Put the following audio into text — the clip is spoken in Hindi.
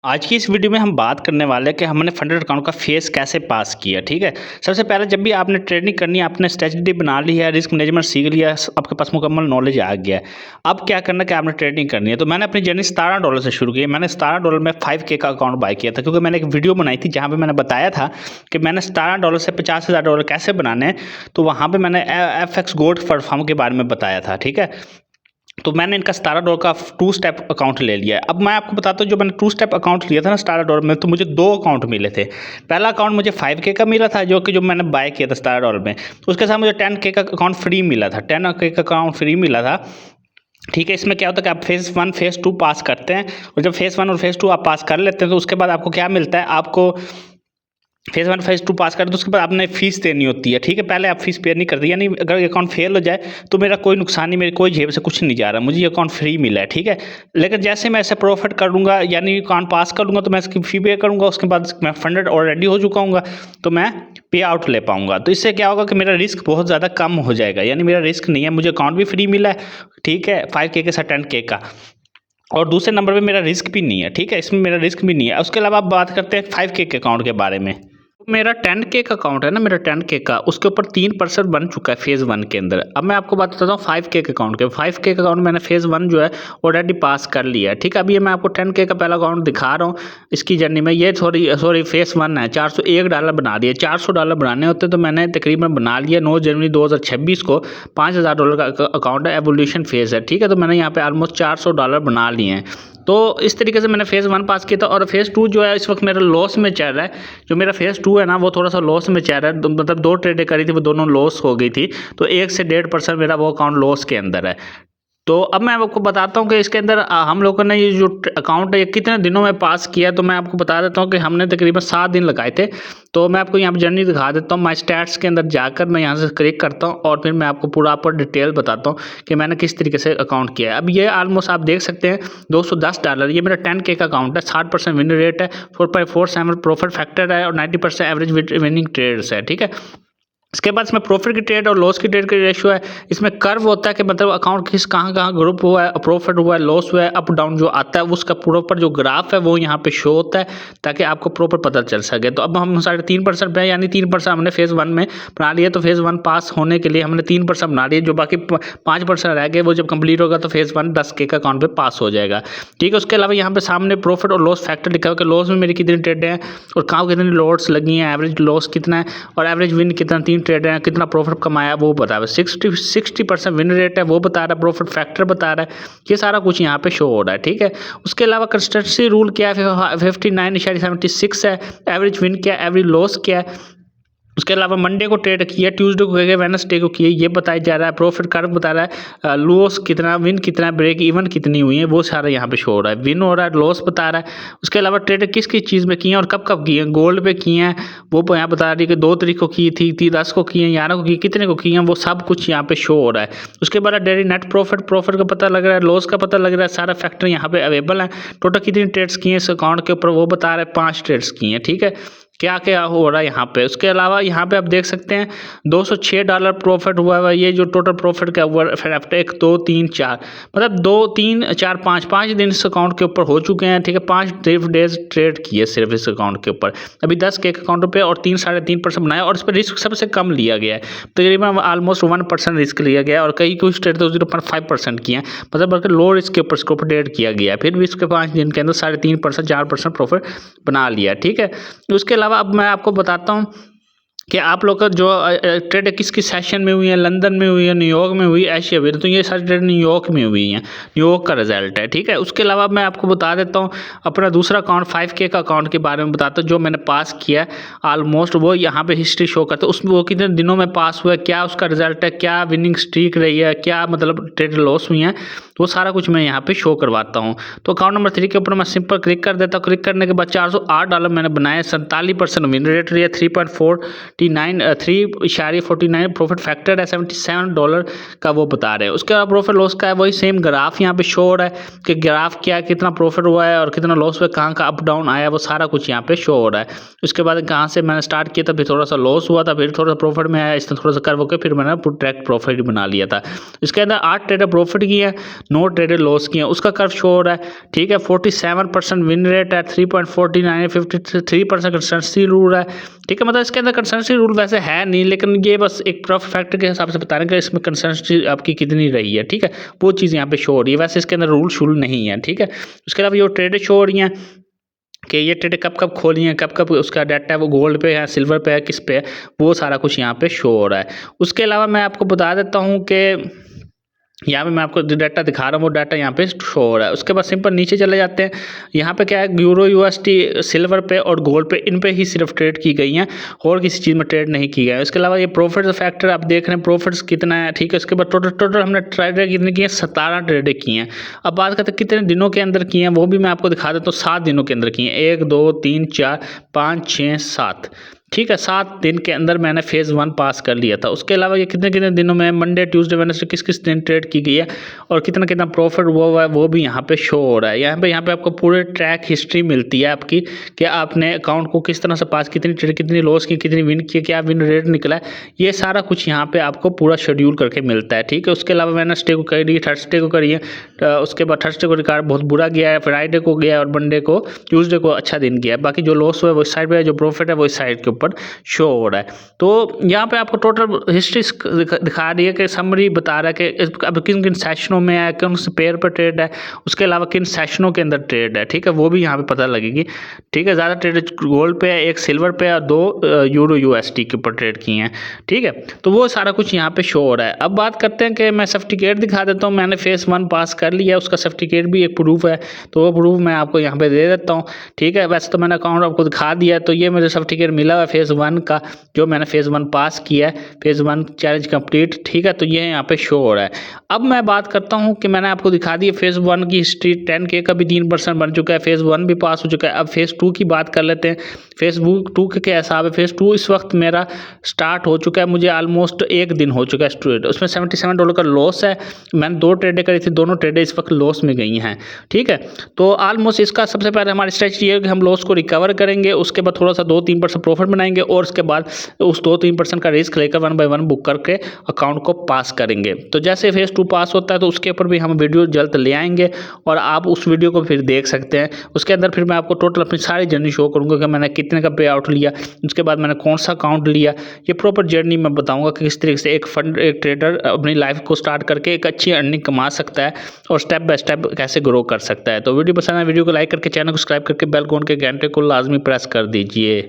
आज की इस वीडियो में हम बात करने वाले हैं कि हमने फंडेड अकाउंट का फेस कैसे पास किया। ठीक है, सबसे पहले जब भी आपने ट्रेडिंग करनी है, आपने स्ट्रेटजी बना ली है, रिस्क मैनेजमेंट सीख लिया, आपके पास मुकम्मल नॉलेज आ गया है। अब क्या करना है कि आपने ट्रेडिंग करनी है। तो मैंने अपनी जर्नी $17 से शुरू की। मैंने $17 में 5K का अकाउंट बाय किया था, क्योंकि मैंने एक वीडियो बनाई थी जहाँ पर मैंने बताया था कि मैंने $17 से $50,000 कैसे बनाने हैं। तो वहाँ पर मैंने FX गोल्ड प्लेटफॉर्म के बारे में बताया था। ठीक है, तो मैंने इनका $17 का 2 स्टेप अकाउंट ले लिया है। अब मैं आपको बताता हूँ, जो मैंने 2 स्टेप अकाउंट लिया था ना $17 में, तो मुझे 2 अकाउंट मिले थे। पहला अकाउंट मुझे 5K का मिला था, जो मैंने बाय किया था $17 में। उसके साथ मुझे 10K का अकाउंट फ्री मिला था, 10K का अकाउंट फ्री मिला था। ठीक है, इसमें क्या होता है कि आप फेज़ 1 फेज़ 2 पास करते हैं, और जब फेज़ 1 और फेज़ 2 आप पास कर लेते हैं तो उसके बाद आपको क्या मिलता है, आपको फेज़ 1 फेज़ 2 पास कर, तो उसके बाद आपने फीस देनी होती है। ठीक है, पहले आप फीस पे नहीं करते, यानी अगर अकाउंट फेल हो जाए तो मेरा कोई नुकसान नहीं, मेरी कोई जेब से कुछ नहीं जा रहा, मुझे ये अकाउंट फ्री मिला है। ठीक है, लेकिन जैसे मैं ऐसे प्रॉफिट करूँगा, यानी अकाउंट पास कर लूँगा, तो मैं इसकी फ़ी पे करूँगा, उसके बाद मैं फंडेड ऑलरेडी हो चुका हूँगा, तो मैं पे आउट ले पाऊँगा। तो इससे क्या होगा कि मेरा रिस्क बहुत ज़्यादा कम हो जाएगा, यानी मेरा रिस्क नहीं है, मुझे अकाउंट भी फ्री मिला है। ठीक है, 5K के साथ 10K का, और दूसरे नंबर पे मेरा रिस्क भी नहीं है। ठीक है, इसमें मेरा रिस्क भी नहीं है। उसके अलावा आप बात करते हैं 5K के अकाउंट के बारे में। मेरा 10K का अकाउंट है ना, मेरा 10K का, उसके ऊपर 3% बन चुका है फेज़ 1 के अंदर। अब मैं आपको बात बताता हूँ 5K के अकाउंट के। 5K का अकाउंट मैंने फेज़ 1 जो है ऑलरेडी पास कर लिया है। ठीक है, अभी मैं आपको 10K का पहला अकाउंट दिखा रहा हूँ इसकी जर्नी में। ये सॉरी फेज़ 1 है, $401 बना दिए। $400 बनाने होते तो मैंने तकरीबन बना लिया 9 जनवरी 2026 को। $5,000 का अकाउंट है, एवोल्यूशन फेज़ है। ठीक है, तो मैंने यहाँ पे ऑलमोस्ट $400 बना लिए हैं। तो इस तरीके से मैंने फेज़ 1 पास किया था, और फेज़ 2 जो है इस वक्त मेरा लॉस में चल रहा है। जो मेरा फेज़ 2 है ना, वो थोड़ा सा लॉस में चल रहा है, मतलब 2 ट्रेडें करी थी, वो दोनों लॉस हो गई थी, तो 1 से 1.5% मेरा वो अकाउंट लॉस के अंदर है। तो अब मैं आपको बताता हूँ कि इसके अंदर हम लोगों ने ये जो अकाउंट है ये कितने दिनों में पास किया। तो मैं आपको बता देता हूँ कि हमने तकरीबन 7 दिन लगाए थे। तो मैं आपको यहाँ पर जर्नी दिखा देता हूँ। माई स्टैट्स के अंदर जाकर मैं यहाँ से क्लिक करता हूँ, और फिर मैं आपको पूरा पर डिटेल बताता हूँ कि मैंने किस तरीके से अकाउंट किया है। अब ये ऑलमोस्ट आप देख सकते हैं $210। ये मेरा 10K का अकाउंट है, 60% विन रेट है, 4.47 प्रॉफिट फैक्टर है, और 90% एवरेज विनिंग ट्रेड्स है। ठीक है, इसके बाद इसमें प्रॉफिट की ट्रेड और लॉस की ट्रेड का रेशियो है। इसमें कर्व होता है कि मतलब अकाउंट किस कहाँ ग्रुप हुआ है, प्रॉफिट हुआ है, लॉस हुआ है, अप डाउन जो आता है, उसका प्रॉपर जो ग्राफ है वो यहाँ पे शो होता है, ताकि आपको प्रॉपर पता चल सके। तो अब हम 3.5% पे, यानी 3% हमने फेज़ 1 में बना लिया। तो फेज़ 1 पास होने के लिए हमने 3% बना लिए, जो बाकी 5% रह गए वो जब कंप्लीट होगा तो फेज़ 1 10K का अकाउंट पे पास हो जाएगा। ठीक है, उसके अलावा यहाँ पे सामने प्रॉफिट और लॉस फैक्टर लिखा हुआ है कि लॉस में मेरी कितनी ट्रेडें हैं और कहाँ कितनी लॉट्स लगी हैं, एवरेज लॉस कितना है और एवरेज विन कितना, 3 ट्रेड है, कितना प्रॉफिट कमाया वो बता रहा है। 60% विन रेट है वो बता रहा है, प्रॉफिट फैक्टर बता रहा है, ये सारा कुछ यहाँ पे शो हो रहा है। ठीक है, उसके अलावा कंसिस्टेंसी रूल क्या है, 59.76 है, एवरेज विन क्या है, एवरेज लॉस क्या है। उसके अलावा मंडे को ट्रेड किया, ट्यूसडे को किया, वेडनेसडे को किया, ये बताया जा रहा है। प्रॉफिट कर्व बता रहा है, लॉस कितना, विन कितना, ब्रेक इवन कितनी हुई है, वो सारा यहाँ पे शो हो रहा है। विन हो रहा है, लॉस बता रहा है। उसके अलावा ट्रेड किस किस चीज़ में की है और कब कब की है। गोल्ड पे की हैं, वो यहाँ बता रही है कि 2 तारीख को की थी, 10 को की है, 11 को की, कितने को की हैं, वो सब कुछ यहाँ पे शो हो रहा है। उसके बाद डेली नेट प्रॉफिट का पता लग रहा है, लॉस का पता लग रहा है, सारा फैक्टर यहाँ पे अवेलेबल है। टोटल कितनी ट्रेड्स की हैं इस अकाउंट के ऊपर वो बता रहा है, 5 ट्रेड्स की हैं। ठीक है, क्या क्या हो रहा है यहाँ पे। उसके अलावा यहाँ पे आप देख सकते हैं $206 प्रॉफिट हुआ है। ये जो टोटल प्रॉफिट का हुआ फिर आफ्टर 1 2 3 4 मतलब 2 3 4 5 दिन इस अकाउंट के ऊपर हो चुके हैं। ठीक है, 5 डेज ट्रेड किए सिर्फ इस अकाउंट के ऊपर। अभी 10K के अकाउंट पे और 3-3.5% बनाया, और इस पर रिस्क सबसे कम लिया गया है, तकरीबन ऑलमोस्ट 1% रिस्क लिया गया है, और कई कुछ ट्रेड तो 0.5% किए हैं, मतलब बल्कि लो रिस्क के ऊपर इसको ट्रेड किया गया है। फिर भी इसके 5 दिन के अंदर 3.5% 4% प्रॉफिट बना लिया। ठीक है, उसके अलावा अब मैं आपको बताता हूँ कि आप लोग का जो ट्रेड किस किस सेशन में हुई है। लंदन में हुई है, न्यूयॉर्क में हुई, एशिया में, तो ये सारी ट्रेड न्यूयॉर्क में हुई हैं, न्यूयॉर्क का रिजल्ट है। ठीक है, उसके अलावा मैं आपको बता देता हूँ अपना दूसरा अकाउंट 5K का अकाउंट के बारे में बताता हूँ, जो मैंने पास किया है ऑलमोस्ट। वो यहाँ पे हिस्ट्री शो करता है, उसमें वो कितने दिनों में पास हुआ है, क्या उसका रिजल्ट है, क्या विनिंग स्ट्रीक रही है, क्या मतलब ट्रेड लॉस हुई हैं, वो सारा कुछ मैं यहाँ पे शो करवाता हूँ। तो अकाउंट नंबर 3 के ऊपर मैं सिंपल क्लिक कर देता हूँ। क्लिक करने के बाद $408 मैंने बनाए, 47% विन रेट रही है, 3.49 प्रॉफिट फैक्टर है, $77 का वो बता रहे हैं। उसके बाद प्रॉफिट लॉस का है वही सेम ग्राफ यहाँ पे शो हो रहा है कि ग्राफ क्या, कितना प्रॉफिट हुआ है और कितना लॉस हुआ है, कहाँ का अप डाउन आया, वो सारा कुछ यहाँ पे शो हो रहा है। उसके बाद कहाँ से मैंने स्टार्ट किया था, फिर थोड़ा सा लॉस हुआ था, फिर थोड़ा सा प्रॉफिट में आया, इसने थोड़ा सा कर्व होकर फिर मैंने डायरेक्ट प्रॉफिट बना लिया था। इसके अंदर 8 ट्रेडर प्रॉफिट की है, नो ट्रेडेड लॉस किए हैं, उसका कर्व शो हो रहा है, ठीक है। 47% विन रेट है, 3.49, 53% कंसिस्टेंसी रूल है, ठीक है। मतलब इसके अंदर कंसिस्टेंसी रूल वैसे है नहीं, लेकिन ये बस एक प्रॉफिट फैक्टर के हिसाब से बताने का इसमें कंसिस्टेंसी आपकी कितनी रही है, ठीक है। वो चीज़ यहाँ पे शो हो रही है, वैसे इसके अंदर रूल शूल नहीं है, ठीक है। उसके अलावा ये ट्रेडेड शो हो रही हैं कि ये ट्रेड कब कब खोली है, कब कब उसका डाटा है वो गोल्ड पे है, सिल्वर पे है, किस पे है, वो सारा कुछ यहाँ पे शो हो रहा है। उसके अलावा मैं आपको बता देता हूँ कि यहाँ पे मैं आपको जो डाटा दिखा रहा हूँ वो डाटा यहाँ पे शो हो रहा है। उसके बाद सिंपल नीचे चले जाते हैं। यहाँ पे क्या है, यूरो यूएसडी सिल्वर पे और गोल्ड पे, इन पे ही सिर्फ ट्रेड की गई हैं और किसी चीज़ में ट्रेड नहीं की गई है। उसके अलावा ये प्रॉफिट फैक्टर आप देख रहे हैं, प्रॉफिट्स कितना है, ठीक है। उसके बाद टोटल हमने ट्रेड कितने किए हैं, 17 ट्रेडें की हैं। अब बात करते हैं कितने दिनों के अंदर किए हैं, वो भी मैं आपको दिखा देता हूँ। 7 दिनों के अंदर किए हैं, 1 2 3 4 5 6 7, ठीक है। 7 दिन के अंदर मैंने फेज़ 1 पास कर लिया था। उसके अलावा ये कितने कितने दिनों में, मंडे ट्यूसडे वेडनेसडे किस किस दिन ट्रेड की गई है और कितना कितना प्रॉफिट हुआ है वो भी यहाँ पे शो हो रहा है। यहाँ पे आपको पूरे ट्रैक हिस्ट्री मिलती है आपकी कि आपने अकाउंट को किस तरह से पास, कितनी ट्रेड, कितनी लॉस की, कितनी विन की, क्या विन रेट निकला है, ये सारा कुछ यहाँ पे आपको पूरा शेड्यूल करके मिलता है, ठीक है। उसके अलावा वेडनेसडे को करी, थर्सडे को करी है, उसके बाद थर्सडे को रिकॉर्ड बहुत बुरा गया है, फ्राइडे को गया और मंडे को, ट्यूसडे को अच्छा दिन गया है। बाकी जो लॉस हुआ है वो इस साइड पे है, जो प्रॉफिट है वो इस साइड के ऊपर शो हो रहा है। तो यहाँ पे आपको टोटल हिस्ट्री दिखा रही है कि समरी बता रहा है कि अब किन किन सेशनों में है, कौन से पेयर पर ट्रेड है, उसके अलावा किन सेशनों के अंदर ट्रेड है, ठीक है। वो भी यहाँ पे पता लगेगी, ठीक है। ज़्यादा ट्रेड गोल्ड पे है, एक सिल्वर पे और 2 यूरो यूएसडी के ऊपर ट्रेड किए हैं, ठीक है। तो वो सारा कुछ यहाँ पे शो हो रहा है। अब बात करते हैं कि मैं सर्टिफिकेट दिखा देता हूँ। मैंने फेज़ 1 पास कर लिया, उसका सर्टिफिकेट भी एक प्रूफ है, तो वो प्रूफ मैं आपको यहाँ पे दे देता हूँ, ठीक है। वैसे तो मैंने अकाउंट आपको दिखा दिया, तो ये मुझे सर्टिफिकेट मिला हुआ फेज़ 1 का, जो मैंने फेज़ 1 पास किया है, फेज़ 1 चैलेंज कंप्लीट, ठीक है। तो ये यहाँ पे शो हो रहा है। अब मैं बात करता हूँ कि मैंने आपको दिखा दी फेज़ 1 की हिस्ट्री, 10K का भी 3% बन चुका है, फेज़ 1 भी पास हो चुका है। अब फेज़ 2 की बात कर लेते हैं। फेज़ 2 के क्या हिसाब है, फेज़ 2 इस वक्त मेरा स्टार्ट हो चुका है, मुझे ऑलमोस्ट 1 दिन हो चुका है ट्रेड, उसमें $77 का लॉस है। मैंने 2 ट्रेडें करी थी, दोनों ट्रेडें इस वक्त लॉस में गई हैं, ठीक है। तो ऑलमोस्ट इसका सबसे पहले हमारी स्ट्रेटजी है कि हम लॉस को रिकवर करेंगे, उसके बाद थोड़ा सा 2-3% प्रॉफिट बनाएंगे और उसके बाद उस 2-3% का रिस्क लेकर 1 बाय 1 बुक करके अकाउंट को पास करेंगे। तो जैसे फेज़ 2 पास होता है तो उसके ऊपर भी हम वीडियो जल्द ले आएंगे और आप उस वीडियो को फिर देख सकते हैं। उसके अंदर फिर मैं आपको टोटल अपनी सारी जर्नी शो करूंगा कि मैंने कितने का पे आउट लिया, उसके बाद मैंने कौन सा अकाउंट लिया, ये प्रॉपर जर्नी मैं बताऊंगा कि किस तरीके से एक ट्रेडर अपनी लाइफ को स्टार्ट करके एक अच्छी अर्निंग कमा सकता है और स्टेप बाय स्टेप कैसे ग्रो कर सकता है। तो वीडियो पसंद है, वीडियो को लाइक करके, चैनल को सब्सक्राइब करके, बेल आइकन के घंटे को लाजमी प्रेस कर दीजिए।